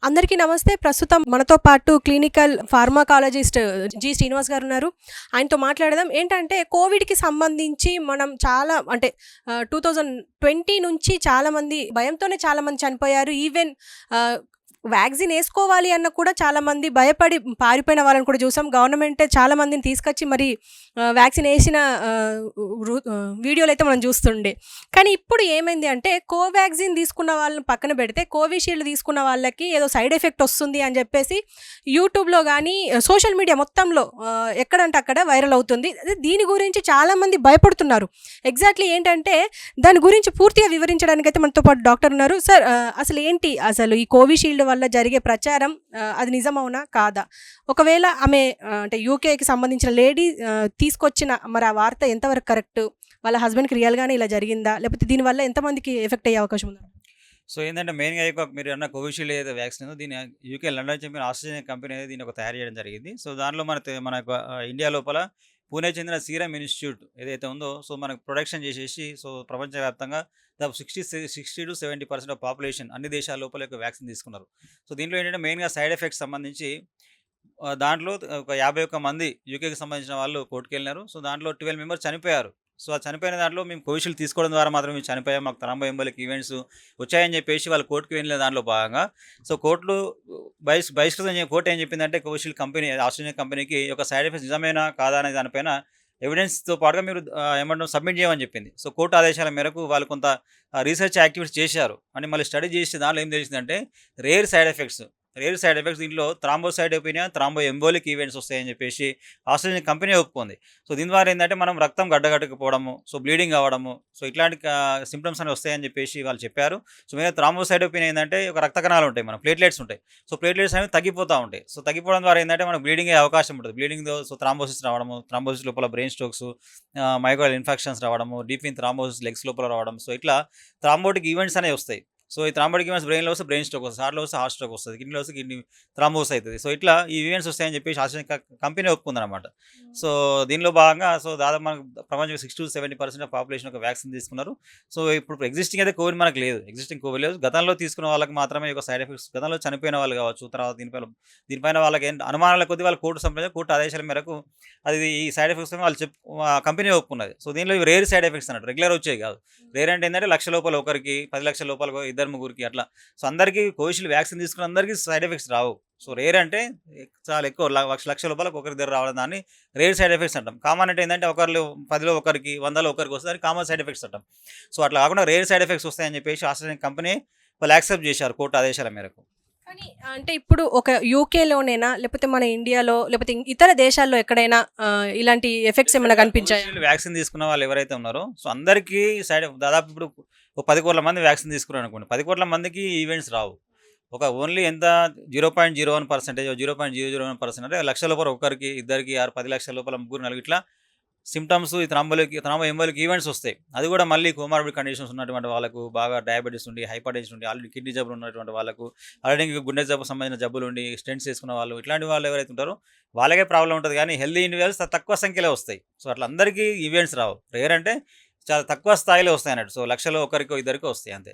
అందరికీ నమస్తే. ప్రస్తుతం మనతో పాటు క్లినికల్ ఫార్మాకాలజిస్ట్ జి. శ్రీనివాస్ గారు ఉన్నారు. ఆయనతో మాట్లాడదాం. ఏంటంటే కోవిడ్‌కి సంబంధించి మనం చాలా అంటే 2020 నుంచి చాలామంది భయంతోనే చాలామంది చనిపోయారు. ఈవెన్ ఆహ్, వ్యాక్సిన్ ఏసుకోవాలి అన్న కూడా చాలామంది భయపడి పారిపోయిన వాళ్ళని కూడా చూసాం. గవర్నమెంటే చాలా మందిని తీసుకొచ్చి మరి వ్యాక్సిన్ ఏసిన వీడియోలైతే మనం చూస్తుండే. కానీ ఇప్పుడు ఏమైంది అంటే కోవాక్సిన్ తీసుకున్న వాళ్ళని పక్కన పెడితే కోవిషీల్డ్ తీసుకున్న వాళ్ళకి ఏదో సైడ్ ఎఫెక్ట్ వస్తుంది అని చెప్పేసి యూట్యూబ్‌లో గానీ, సోషల్ మీడియా మొత్తంలో ఎక్కడంటే అక్కడ వైరల్ అవుతుంది. అదే దీని గురించి చాలామంది భయపడుతున్నారు. ఎగ్జాక్ట్‌లీ ఏంటంటే దాని గురించి పూర్తిగా వివరించడానికైతే మనతో పాటు డాక్టర్ ఉన్నారు. సార్, అసలు ఈ కోవిషీల్డ్ వల్ల జరిగే ప్రచారం అది నిజమవునా? కాదా? ఒకవేళ ఆమె అంటే యూకేకి సంబంధించిన లేడీ తీసుకొచ్చిన మరి ఆ వార్త ఎంతవరకు కరెక్టు? వాళ్ళ హస్బెండ్‌కి రియల్‌గానే ఇలా జరిగిందా? లేకపోతే దీనివల్ల ఎంతమందికి ఎఫెక్ట్ అయ్యే అవకాశం ఉందా? సో ఏంటంటే మెయిన్‌గా మీరు అన్న కోవిషీల్డ్ ఏదైతే వ్యాక్సిన్ ఉందో దీన్ని యూకే లండన్ చెందిన ఆస్ట్రేలియన్ కంపెనీ అనేది దీన్ని తయారు చేయడం జరిగింది. సో దాంట్లో మన యొక్క ఇండియా లోపల పూణే చెందిన సీరమ్ ఇన్‌స్టిట్యూట్ ఏదైతే ఉందో సో మనకు ప్రొడక్షన్ చేసేసి సో ప్రపంచవ్యాప్తంగా దాదాపు 60-70% ఆఫ్ పాపులేషన్ అన్ని దేశాల లోపల యొక్క వ్యాక్సిన్ తీసుకున్నారు. సో దీంట్లో ఏంటంటే మెయిన్‌గా సైడ్ ఎఫెక్ట్స్ సంబంధించి దాంట్లో ఒక 51 మంది యూకేకి సంబంధించిన వాళ్ళు కోర్టుకెళ్ళినారు. సో దాంట్లో 12 మెంబర్స్ చనిపోయారు. సో ఆ చనిపోయిన దాంట్లో మేము కోవిషీల్డ్ తీసుకోవడం ద్వారా మాత్రమే మేము చనిపోయాం. మాకు థ్రాంబో ఎంబోలిక్ ఈవెంట్స్ వచ్చాయని చెప్పేసి వాళ్ళు కోర్టుకి వెళ్ళిన దాంట్లో భాగంగా సో కోర్టులు కోర్టు ఏం చెప్పిందంటే కోవిషీల్డ్ కంపెనీ ఆస్ట్రేలియన్ కంపెనీకి ఒక సైడ్ ఎఫెక్ట్స్ నిజమేనా కాదా అనే దానిపైన ఎవిడెన్స్‌తో పాటుగా మీరు సబ్మిట్ చేయమని చెప్పింది. సో కోర్టు ఆదేశాల మేరకు వాళ్ళు కొంత రీసెర్చ్ యాక్టివిటీస్ చేశారు. అని మళ్ళీ స్టడీ చేసి దాంట్లో ఏం తెలిసిందంటే రేర్ సైడ్ ఎఫెక్ట్స్ దీంట్లో థ్రాంబోసైటోపెనియా, థ్రాంబో ఎంబోలిక్ ఈవెంట్స్ వస్తాయని చెప్పేసి ఆస్ట్రేలియన్ కంపెనీ ఒప్పుకుంది. సో దీని ద్వారా ఏంటంటే మనం రక్తం గడ్డగట్టకపోవడము, సో బ్లీడింగ్ అవ్వడము, సో ఇట్లాంటి సింప్టమ్స్ అనేవి వస్తాయని చెప్పేసి వాళ్ళు చెప్పారు. సో మీద థ్రాంబోసైటోపెనియా ఏంటంటే ఒక రక్త కణాలు ఉంటాయి, మన ప్లేట్లెట్స్ ఉంటాయి. సో ప్లేట్లెట్స్ అనేవి తగ్గిపోతూ ఉంటాయి. సో తగ్గిపోవడం ద్వారా ఏంటంటే మనకు బ్లీడింగ్ అయ్యే అవకాశం ఉంటుంది. బ్లీడింగ్‌తో సో థ్రాంబోసిస్ రావడము, థ్రాంబోసిస్ లోపల బ్రెయిన్ స్ట్రోక్స్, మైక్రోల్ ఇన్ఫెక్షన్స్ రావడము, డీప్ వెయిన్ థ్రాంబోసిస్ లెగ్స్ లోపల రావడం. సో ఇట్లా థ్రాంబోటిక్ ఈవెంట్స్ అనేవి వస్తాయి. సో ఈ థ్రాంబోటిక్ ఈవెంట్స్ బ్రెయిన్‌లో వస్తే బ్రెయిన్ స్ట్రోక్ వస్తది. హార్ట్‌లో వస్తే హార్ట్ స్ట్రోక్ వస్తది. కిడ్నీలో వస్తే కిడ్నీ థ్రాంబోసిస్ అయితది. సో ఇట్లా ఈ ఈవెంట్స్ వస్తాయని చెప్పేసి ఆస్ట్రేలియన్ కంపెనీ ఒప్పుకుందనమాట. సో దీనిలో భాగంగా సో దాదాపు మనకు ప్రపంచంలో 60-70% ఆఫ్ పాపులేషన్ ఒక వ్యాక్సిన్ తీసుకున్నారు. సో ఇప్పుడు ఎగ్జిస్టింగ్ అయితే కోవిడ్ మనకు లేదు. ఎగ్జిస్టింగ్ కోవిడ్ లేదు. గతంలో తీసుకున్న వాళ్ళకి మాత్రమే ఒక సైడ్ ఎఫెక్ట్స్ గతంలో చనిపోయిన వాళ్ళు కావచ్చు. తర్వాత దీనిపైన వాళ్ళకి అనుమానాల కొద్దీ వాళ్ళు కోర్టు ఆదేశాల మేరకు అది ఈ సైడ్ ఎఫెక్ట్స్ వాళ్ళు కంపెనీ ఒప్పుకున్నది. సో దీనిలో ఇవి రేర్ సైడ్ ఎఫెక్ట్స్ అన్నట్టు. రెగ్యులర్ వచ్చేవి కాదు. రేర్ అంటే ఏంటంటే లక్ష లోపల ఒకరికి, 10 లక్షల లోపల ఇద్దరు ముగ్గురికి అట్లా. సో అందరికీ కోవిషీల్డ్ వ్యాక్సిన్ తీసుకున్న అందరికీ సైడ్ ఎఫెక్ట్స్ రావు. సో రేర్ అంటే చాలా ఎక్కువ లక్ష లోపల ఒకరిద్దరు రావడం దాన్ని రేర్ సైడ్ ఎఫెక్ట్స్ అంటాం. కామన్ అంటే ఏంటంటే 10లో ఒకరికి, 100లో ఒకరికి వస్తుంది. కామన్ సైడ్ ఎఫెక్ట్స్ అంటాం. సో అట్లా కాకుండా రేర్ సైడ్ ఎఫెక్ట్స్ వస్తాయని చెప్పేసి ఆస్ట్రేలియన్ కంపెనీ వాళ్ళు యాక్సెప్ట్ చేశారు కోర్టు ఆదేశాల మేరకు. కానీ అంటే ఇప్పుడు ఒక యూకేలోనేనా? లేకపోతే మన ఇండియాలో లేకపోతే ఇతర దేశాల్లో ఎక్కడైనా ఇలాంటి ఎఫెక్ట్స్ ఏమైనా కనిపించాయా? వ్యాక్సిన్ తీసుకున్న వాళ్ళు ఎవరైతే ఉన్నారో సో అందరికీ దాదాపు ఇప్పుడు ఒక 10 కోట్ల మంది వ్యాక్సిన్ తీసుకున్నారు అనుకోండి. 10 కోట్ల మందికి ఈవెంట్స్ రావు. ఒక ఓన్లీ ఎంత 0.01%, 0.001% అంటే లక్షల లోపల ఒకరికి, ఇద్దరికి, 10 లక్షల లోపల ముగ్గురు, నలుగురు ఇట్లా సిమ్టమ్స్ ఈ థ్రాంబో ఎంబోలిక్ ఈవెంట్స్ వస్తాయి. అది కూడా మళ్ళీ కోమార్బిడ్ కండిషన్స్ ఉన్నటువంటి వాళ్ళకు, బాగా డయాబెటీస్ ఉండి, హైపర్ టెన్షన్ ఉండి, ఆల్రెడీ కిడ్నీ జబ్బులు ఉన్నటువంటి వాళ్ళకు, ఆల్రెడీ గుండె జబ్బు సంబంధించిన జబ్బులు ఉండి స్టెంట్స్ వేసుకున్న వాళ్ళు, ఇట్లాంటి వాళ్ళు ఎవరైతే ఉంటారో వాళ్ళకే ప్రాబ్లం ఉంటుంది. కానీ హెల్దీ ఇండివిజువల్స్ తక్కువ సంఖ్యలో వస్తాయి. సో అట్లా అందరికీ ఈవెంట్స్ రావు. రేర్ అంటే చాలా తక్కువ స్థాయిలో వస్తాయి అన్నట్టు. సో లక్షలో ఒకరికో ఇద్దరికో వస్తాయి అంతే.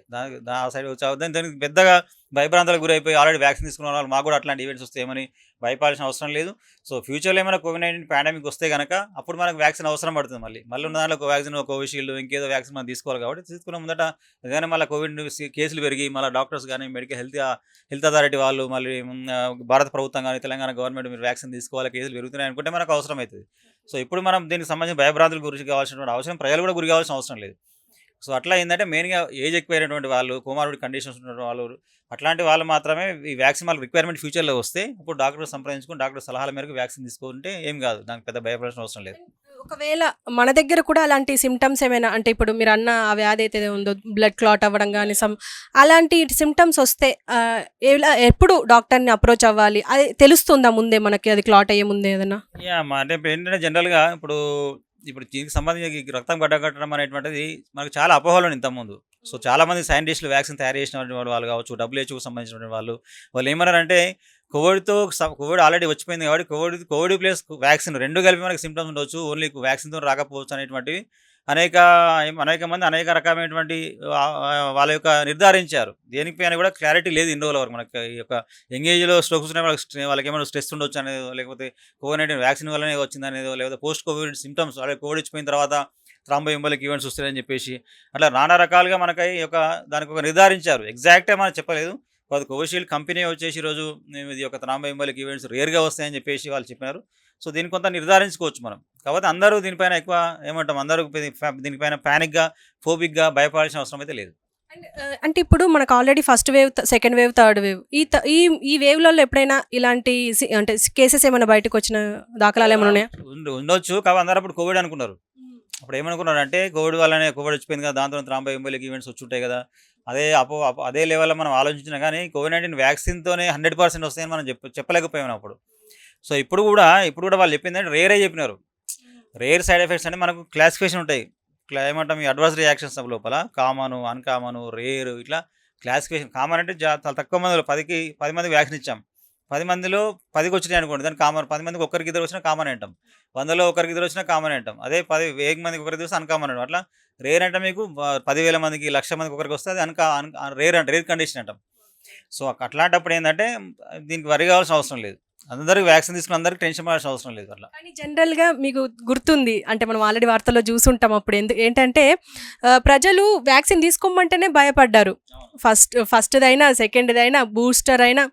ఆ సైడ్ దానికి పెద్దగా భయభ్రాంతాలకు గురైపోయి ఆల్రెడీ వ్యాక్సిన్ తీసుకున్న వాళ్ళు మాకు కూడా అట్లాంటి ఈవెంట్స్ వస్తాయేమని భయపడాల్సిన అవసరం లేదు. సో ఫ్యూచర్లో ఏమైనా కోవిడ్-19 పాండమిక్ వస్తే కనుక అప్పుడు మనకు వ్యాక్సిన్ అవసరం పడుతుంది. మళ్ళీ ఉన్న దాంట్లో వ్యాక్సిన్, కోవిషీల్డ్, ఇంకేదో వ్యాక్సిన్ మనం తీసుకోవాలి. కాబట్టి తీసుకున్న ముందట ఏదైనా మళ్ళీ కోవిడ్ కేసులు పెరిగి మళ్ళీ డాక్టర్స్ కానీ, హెల్త్ అథారిటీ వాళ్ళు, మళ్ళీ భారత ప్రభుత్వం కానీ, తెలంగాణ గవర్నమెంట్ మీరు వ్యాక్సిన్ తీసుకోవాలి, కేసులు పెరుగుతున్నాయి అనుకుంటే మనకు అవసరం అవుతుంది. సో ఇప్పుడు మనం దీనికి సంబంధించిన భయభ్రాంతులకు గురి కావాల్సినటువంటి అవసరం, ప్రజలు కూడా గురి కావాల్సిన అవసరం లేదు. సో అట్లా ఏంటంటే మెయిన్‌గా ఏజ్ ఎక్కువైనటువంటి వాళ్ళు, కోమార్బిడ్ కండిషన్స్ ఉన్నటువంటి వాళ్ళు, అట్లాంటి వాళ్ళు మాత్రమే ఈ వ్యాక్సిన్ వాళ్ళ రిక్వైర్మెంట్ ఫ్యూచర్‌లో వస్తే అప్పుడు డాక్టర్‌ని సంప్రదించుకొని డాక్టర్ సలహాల మేరకు వ్యాక్సిన్ తీసుకుంటే ఏం కాదు. దానికి పెద్ద భయపడాల్సిన అవసరం లేదు. ఒకవేళ మన దగ్గర కూడా అలాంటి సిమ్టమ్స్ ఏమైనా అంటే ఇప్పుడు మీరన్న ఆ వ్యాధి అయితే ఉందో బ్లడ్ క్లాట్ అవ్వడం గానీ అలాంటి సిమ్టమ్స్ వస్తే ఎప్పుడు డాక్టర్‌ని అప్రోచ్ అవ్వాలి? అది తెలుస్తుందా ముందే మనకి, అది క్లాట్ అయ్యే ముందే ఏదైనా? అంటే ఇప్పుడు ఏంటంటే జనరల్‌గా ఇప్పుడు దీనికి సంబంధించి రక్తం గడ్డకట్టడం అనేటువంటిది మనకు చాలా అపోహలు ఉన్నాయి ఇంతకుముందు. సో చాలామంది సైంటిస్టులు వ్యాక్సిన్ తయారు చేసినటువంటి వాళ్ళు కావచ్చు, డబ్ల్యూహెచ్ఓకి సంబంధించినటువంటి వాళ్ళు ఏమన్నారంటే కోవిడ్ ఆల్రెడీ వచ్చిపోయింది కాబట్టి కోవిడ్ ప్లస్ వ్యాక్సిన్ 2 కలిపి మనకి సిమ్టమ్స్ ఉండొచ్చు, ఓన్లీ వ్యాక్సిన్‌తో రాకపోవచ్చు అనేటువంటివి అనేక అనేక మంది అనేక రకమైనటువంటి వాళ్ళ యొక్క నిర్ధారించారు. దేనిపైన కూడా క్లారిటీ లేదు ఇన్ని రోజుల వరకు. మనకి ఈ యొక్క యంగ్ ఏజ్‌లో స్ట్రోక్స్ ఉన్నాయి. వాళ్ళకేమైనా స్ట్రెస్ ఉండొచ్చు అనేదో, లేకపోతే కోవిడ్-19 వ్యాక్సిన్ వల్లనే వచ్చిందనేదో, లేకపోతే పోస్ట్ కోవిడ్ సింప్టమ్స్ కోవిడ్ వచ్చిపోయిన తర్వాత థ్రాంబోఎంబోలిక్ ఈవెంట్స్ వస్తాయని చెప్పేసి, అట్లా నానా రకాలుగా మనకి దానికి ఒక నిర్ధారించారు. ఎగ్జాక్ట్‌గా మనకు చెప్పలేదు. కోవిషీల్డ్ కంపెనీ వచ్చేసి ఈరోజు ఇది ఒక థ్రాంబోఎంబోలిక్ ఈవెంట్స్ రేర్‌గా వస్తాయని చెప్పేసి వాళ్ళు చెప్పినారు. సో, దీన్ని కొంత నిర్ధారించుకోవచ్చు మనం. కాకపోతే అందరూ దీనిపైన ఎక్కువ ఏమంటాం, అందరూ దీనిపైన పానిక్‌గా, ఫోబిక్‌గా భయపడాల్సిన అవసరం అయితే లేదు. అండ్ అంటే ఇప్పుడు మనకు already first wave, second wave, third wave ఈ ఈ వేవ్‌లలో ఎప్పుడైనా ఇలాంటి అంటే కేసెస్ ఏమైనా బయటకొచ్చిన దాఖలాలేమైనా ఉన్నాయా? ఉండొచ్చు. కాకపోతే అందరూ అప్పుడు కోవిడ్ అనుకున్నారు. అప్పుడు ఏమనుకున్నారంటే కోవిడ్ వల్లనే కోవిడ్ వచ్చిపోయింది కదా! దాంతో థ్రాంబోఎంబోలిక్ ఈవెంట్స్ వచ్చుంటాయి కదా! అదే అదే లెవెల్‌లో మనం ఆలోచించినా గానీ కోవిడ్-19 వ్యాక్సిన్‌తోనే 100% వస్తాయని మనం చెప్పలేకపోయాం అప్పుడు. సో, ఇప్పుడు కూడా వాళ్ళు చెప్పిందంటే రేరే చెప్పినారు. రేర్ సైడ్ ఎఫెక్ట్స్ అంటే మనకు క్లాసిఫికేషన్ ఉంటాయి. ఏమంటాం, ఈ అడ్వర్స్ రియాక్షన్స్ లోపల కామను, అన్‌కామను, రేర్ ఇట్లా క్లాసిఫికేషన్. కామన్ అంటే చాలా తక్కువ మందిలో 10 మందికి వ్యాక్సిన్ ఇచ్చాం. 10 మందిలో 10కి వచ్చినాయి అనుకోండి, దాన్ని కామన్. 10 మందికి ఒక్కరికి ఇద్దరు వచ్చినా కామన్ అంటాం. 100లో ఒకరికి ఇద్దరు వచ్చినా కామన్ అంటాం. అదే 1000 మందికి ఒకరికి వస్తే అన్‌కామన్ అంటాం. అట్లా రేర్ అంటే మీకు 10,000 మందికి, 1,00,000 మందికి ఒకరికి వస్తే అది రేర్ కండిషన్ అంటాం. సో, అట్లాంటప్పుడు ఏందంటే దీనికి వరి కావాల్సిన అవసరం లేదు. అందరికి వ్యాక్సిన్ తీసుకున్న అందరికి టెన్షన్ పడాల్సిన అవసరం లేదు అట్లా. కానీ జనరల్‌గా మీకు గుర్తుంది. అంటే మనం ఆల్రెడీ వార్తల్లో చూసుంటాం అప్పుడు. ఏంటంటే ప్రజలు వ్యాక్సిన్ తీసుకోమంటేనే భయపడ్డారు. ఫస్ట్‌దైనా, సెకండ్‌దైనా, బూస్టర్ అయినా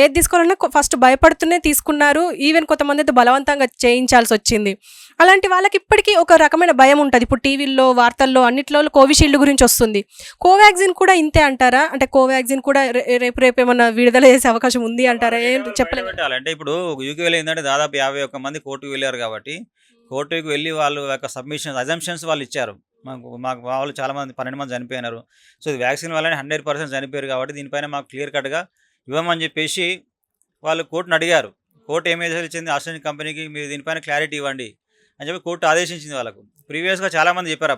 ఏది తీసుకోవాలన్నా ఫస్ట్ భయపడుతూనే తీసుకున్నారు. ఈవెన్ కొంతమందైతే బలవంతంగా చేయించాల్సొచ్చింది. అలాంటి వాళ్ళకి ఇప్పటికీ ఒక రకమైన భయం ఉంటది. ఇప్పుడు టీవీల్లో, వార్తల్లో అన్నిట్లో కోవిషీల్డ్ గురించి వస్తుంది. కోవాక్సిన్ కూడా ఇంతే అంటారా? అంటే కోవాక్సిన్ కూడా రేపు ఏమన్నా విడుదల చేసే అవకాశం ఉంది అంటారా? ఏం చెప్పలేము. పెట్టాలి అంటే ఇప్పుడు యూకేలో ఏంటంటే దాదాపు 51 మంది కోర్టుకు వెళ్ళారు కాబట్టి, కోర్టుకి వెళ్ళి వాళ్ళు యొక్క అజంప్షన్స్ వాళ్ళు ఇచ్చారు. మాకు మా వాళ్ళు చాలామంది 12 మంది చనిపోయినారు. సో, ఇది వ్యాక్సిన్ వల్లనే 100% చనిపోయారు కాబట్టి దీనిపైన మాకు క్లియర్ కట్‌గా ఇవ్వమని చెప్పేసి వాళ్ళు కోర్టుని అడిగారు. కోర్టు ఏం ఆదేశించింది, ఆస్ట్రేలియన్ కంపెనీకి మీరు దీనిపైన క్లారిటీ ఇవ్వండి అని చెప్పి కోర్టు ఆదేశించింది వాళ్ళకు. ప్రీవియస్‌గా చాలామంది చెప్పారు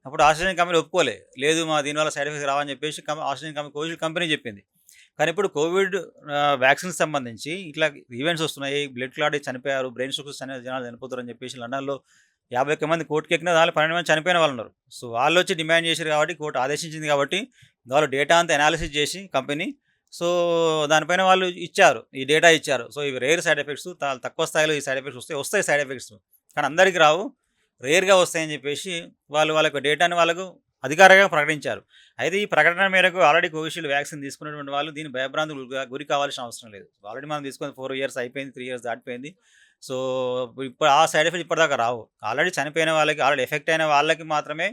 అప్పుడు ఆస్ట్రేలియన్ కంపెనీ ఒప్పుకోలే. లేదు దీనివల్ల సైడ్ ఎఫెక్ట్స్ రావని చెప్పేసి ఆస్ట్రేలియన్ కోవిషీల్డ్ కంపెనీ చెప్పింది. కానీ ఇప్పుడు కోవిడ్ వ్యాక్సిన్‌కి సంబంధించి ఇట్లా ఈవెంట్స్ వస్తున్నాయి. బ్లడ్ క్లాట్ చనిపోయారు. బ్రెయిన్ స్ట్రోక్స్ జనాలు చనిపోతారని చెప్పేసి లండన్‌లో 51 మంది కోర్టుకెక్కినా దాంట్లో 12 మంది చనిపోయిన వాళ్ళున్నారు. సో, వాళ్ళొచ్చి డిమాండ్ చేశారు కాబట్టి కోర్టు ఆదేశించింది కాబట్టి వాళ్ళు డేటా అంతా అనాలిసిస్ చేసి కంపెనీ, సో, దానిపైన వాళ్ళు ఇచ్చారు. ఈ డేటా ఇచ్చారు. సో, ఇవి రేర్ సైడ్ ఎఫెక్ట్స్. తక్కువ స్థాయిలో ఈ సైడ్ ఎఫెక్ట్స్ వస్తాయి సైడ్ ఎఫెక్ట్స్. కానీ అందరికి రావు. రేర్‌గా వస్తాయని చెప్పేసి వాళ్ళ యొక్క డేటాని వాళ్ళకు అధికారికంగా ప్రకటించారు. అయితే ఈ ప్రకటన మేరకు ఆల్రెడీ కోవిషీల్డ్ వ్యాక్సిన్ తీసుకున్నటువంటి వాళ్ళు దీని భయభ్రాంతులకు గురి కావాల్సిన అవసరం లేదు. ఆల్రెడీ మనం తీసుకొని 4 ఇయర్స్ అయిపోయింది, 3 ఇయర్స్ దాటిపోయింది. సో, ఇప్పుడు ఆ సైడ్ ఎఫెక్ట్స్ ఇప్పటిదాకా రావు. ఆల్రెడీ చనిపోయిన వాళ్ళకి, ఆల్రెడీ ఎఫెక్ట్ అయిన వాళ్ళకి మాత్రమే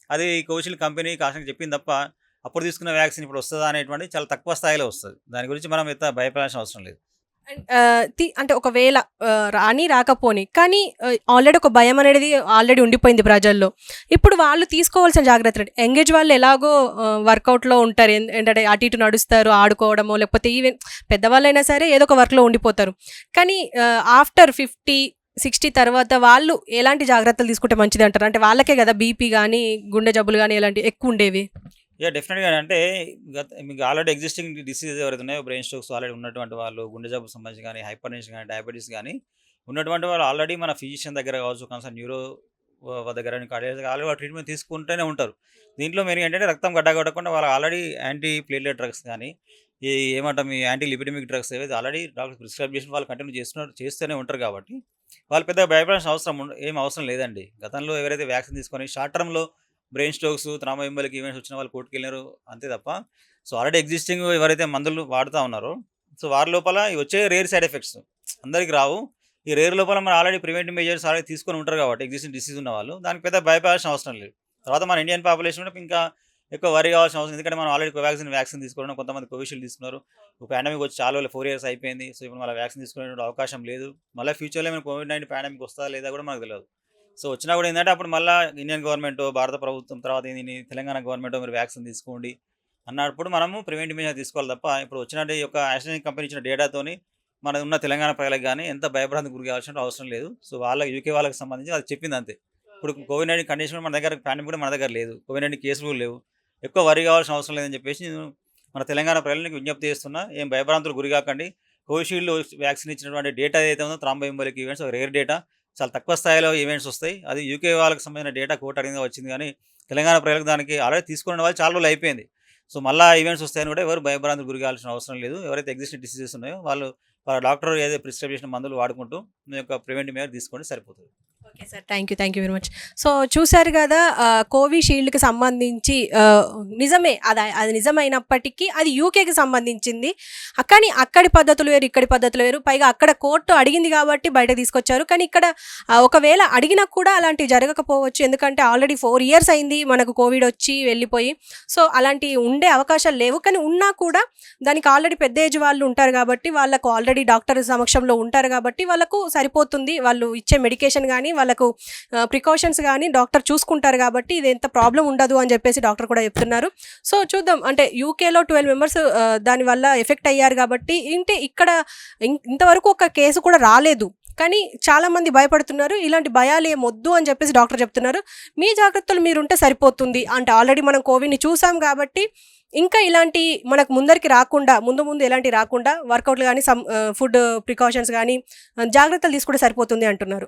అది కోవిషీల్డ్ కంపెనీ కాస్ట్‌కి చెప్పింది తప్ప, అప్పుడు తీసుకున్న వ్యాక్సిన్ ఇప్పుడు వస్తదా అనేటువంటిది చాలా తక్కువ స్థాయిలో వస్తది. దాని గురించి మనం భయపడాల్సిన అవసరం లేదు. అండ్ అంటే ఒకవేళ రాకపోని కానీ ఆల్రెడీ ఒక భయం అనేది ఆల్రెడీ ఉండిపోయింది ప్రజల్లో. ఇప్పుడు వాళ్ళు తీసుకోవాల్సిన జాగ్రత్తలు యంగేజ్ వాళ్ళు ఎలాగో వర్కౌట్‌లో ఉంటారు. ఏంటంటే అటు ఇటు నడుస్తారు, ఆడుకోవడమో లేకపోతే ఈవెన్ పెద్దవాళ్ళైనా సరే ఏదో ఒక వర్క్‌లో ఉండిపోతారు. కానీ ఆఫ్టర్ 50, 60 తర్వాత వాళ్ళు ఎలాంటి జాగ్రత్తలు తీసుకుంటే మంచిదంటారు? అంటే వాళ్ళకే కదా బీపీ గానీ, గుండె జబ్బులు గానీ ఇలాంటివి ఎక్కువ ఉండేవి. డెఫినెట్‌గా అంటే మీకు ఆల్రెడీ ఎగ్జిస్టింగ్ డిసీజెస్ ఎవరైతే ఉన్నాయో, బ్రెయిన్ స్ట్రోక్స్ ఆల్రెడీ ఉన్నటువంటి వాళ్ళు, గుండె జబ్బుకు సంబంధించి గానీ, హైపర్‌టెన్షన్ గానీ, డయాబెటిస్ గానీ ఉన్నటువంటి వాళ్ళు ఆల్రెడీ మన ఫిజిషియన్ దగ్గర కావచ్చు, కన్సర్న్ న్యూరో దగ్గర కార్డియాలజిస్ట్ ఆల్రెడీ వాళ్ళు ట్రీట్మెంట్ తీసుకుంటూనే ఉంటారు. దీంట్లో మెయిన్‌గా ఏంటంటే రక్తం గడ్డకట్టకుండా వాళ్ళు ఆల్రెడీ యాంటీ ప్లేట్లెట్ డ్రగ్స్ కానీ, ఏమంటాం ఈ యాంటీ లిపిడమిక్ డ్రగ్స్ ఏవైతే ఆల్రెడీ డాక్టర్ ప్రిస్క్రైబ్ చేసిన వాళ్ళు కంటిన్యూ చేస్తూనే ఉంటారు కాబట్టి, వాళ్ళు పెద్దగా భయపడాల్సిన ఏం అవసరం లేదండి. గతంలో ఎవరైతే వ్యాక్సిన్ తీసుకొని షార్ట్ టర్మ్‌లో బ్రెయిన్ స్ట్రోక్స్, థ్రాంబోఎంబోలిక్ ఈవెంట్స్ వచ్చిన వాళ్ళు కోర్టుకెళ్లారు అంతే తప్ప, సో, ఆల్రెడీ ఎగ్జిస్టింగ్ ఎవరైతే మందులు వాడుతా ఉన్నారో, సో, వారి లోపల వచ్చే రేర్ సైడ్ ఎఫెక్ట్స్ అందరికి రావు. ఈ రేర్ లోపల మనం ఆల్రెడీ ప్రివెంటివ్ మెజర్స్ ఆల్రెడీ తీసుకొని ఉంటారు కాబట్టి ఎగ్జిస్టింగ్ డిసీజ్ ఉన్న వాళ్ళు దానికి పెద్ద భయపడాల్సిన అవసరం లేదు. తర్వాత మన ఇండియన్ పాపులేషన్ కూడా ఇంకా ఎక్కువ వరి కావాల్సిన అవసరం, ఎందుకంటే మనం ఆల్రెడీ వ్యాక్సిన్ తీసుకోవడం, కొంతమంది కోవిషీల్డ్ తీసుకున్నారు. పాండమిక్ వచ్చి చాలా 4 ఇయర్స్ అయిపోయింది. సో, ఇప్పుడు మళ్ళీ వ్యాక్సిన్ తీసుకునే అవకాశం లేదు. మళ్ళీ ఫ్యూచర్లో ఏమైనా కోవిడ్-19 పాండమిక్ వస్తుందా లేదా కూడా మనకు తెలియదు. సో, వచ్చినా కూడా ఏంటంటే అప్పుడు మళ్ళీ ఇండియన్ గవర్నమెంటో, భారత ప్రభుత్వం తర్వాత తెలంగాణ గవర్నమెంటో మీరు వ్యాక్సిన్ తీసుకోండి అన్నప్పుడు మనము ప్రివెంటివ్ మెజర్ తీసుకోవాలి తప్ప, ఇప్పుడు వచ్చినట్టు ఈ యొక్క ఆస్ట్రేలియన్ కంపెనీ ఇచ్చిన డేటాతోని మన ఉన్న తెలంగాణ ప్రజలకు కానీ ఎంత భయభ్రాంతికి గురి కావాల్సిన అవసరం లేదు. సో, యూకే వాళ్ళకి సంబంధించి అది చెప్పింది అంతే. ఇప్పుడు కోవిడ్-19 కండిషన్ మన దగ్గర, పాండమిక్ కూడా మన దగ్గర లేదు, కోవిడ్-19 కేసులు కూడా లేవు, ఎక్కువ వరి కావాల్సిన అవసరం లేదని చెప్పేసి నేను మన తెలంగాణ ప్రజలకు విజ్ఞప్తి చేస్తున్నా. ఏం భయభ్రాంతులు గురి కాకండి. కోవిషీల్డ్ వ్యాక్సిన్ ఇచ్చినటువంటి డేటా ఏదైతే ఉందో థ్రాంబోఎంబోలిక్ ఈవెంట్స్ రేర్ డేటా, చాలా తక్కువ స్థాయిలో ఈవెంట్స్ వస్తాయి. అది యూకే వాళ్ళకి సంబంధించిన డేటా కోటరీగా వచ్చింది గానీ, తెలంగాణ ప్రజలకు దానికి ఆల్రెడీ తీసుకున్న వాళ్ళు చాలా రోజులు అయిపోయింది. సో, మళ్ళా ఈవెంట్స్ వస్తాయని కూడా ఎవరు భయభ్రాంతులకు గురి కావాల్సిన అవసరం లేదు. ఎవరైతే ఎగ్జిస్టింగ్ డిసీజెస్ ఉన్నాయో వాళ్ళు వాళ్ళ డాక్టర్ ఏదైతే ప్రిస్క్రైబ్ చేసిన మందులు వాడుకుంటూ మీ యొక్క ప్రివెంటివ్ మెజర్ తీసుకోండి సరిపోతది. Okay sir. Thank you very much. So, చూసారు గదా! కోవిషీల్డ్‌కి సంబంధించి నిజమే. అది నిజమైనప్పటికీ అది యూకేకి సంబంధించింది. కానీ అక్కడి పద్ధతులు వేరు, ఇక్కడి పద్ధతులు వేరు. పైగా అక్కడ కోర్టు అడిగింది కాబట్టి బయటకు తీసుకొచ్చారు. కానీ ఇక్కడ ఒకవేళ అడిగినా కూడా అలాంటివి జరగకపోవచ్చు. ఎందుకంటే ఆల్రెడీ 4 ఇయర్స్ అయింది మనకు కోవిడ్ వచ్చి వెళ్ళిపోయి. సో, అలాంటివి ఉండే అవకాశాలు లేవు. కానీ ఉన్నా కూడా దానికి ఆల్రెడీ పెద్ద ఏజ్ వాళ్ళు ఉంటారు కాబట్టి, వాళ్ళకు ఆల్రెడీ డాక్టర్ సమక్షంలో ఉంటారు కాబట్టి వాళ్ళకు సరిపోతుంది. వాళ్ళు ఇచ్చే మెడికేషన్ గానీ, వాళ్ళకు ప్రికాషన్స్ గానీ డాక్టర్ చూసుకుంటారు కాబట్టి ఇది ఎంత ప్రాబ్లం ఉండదు అని చెప్పేసి డాక్టర్ కూడా చెప్తున్నారు. సో, చూద్దాం. అంటే యూకేలో 12 మెంబర్స్ దానివల్ల ఎఫెక్ట్ అయ్యారు కాబట్టి ఇక్కడ ఇంతవరకు ఒక కేసు కూడా రాలేదు. కానీ చాలామంది భయపడుతున్నారు. ఇలాంటి భయాలేమొద్దు అని చెప్పేసి డాక్టర్ చెప్తున్నారు. మీ జాగ్రత్తలు మీరుంటే సరిపోతుంది. అంటే ఆల్రెడీ మనం కోవిడ్‌ని చూసాం కాబట్టి ఇంకా ఇలాంటి మనకు ముందరికి రాకుండా ముందు ఎలాంటివి రాకుండా వర్కౌట్లు గానీ, ఫుడ్ ప్రికాషన్స్ గానీ జాగ్రత్తలు తీసుకుంటే సరిపోతుంది అంటున్నారు.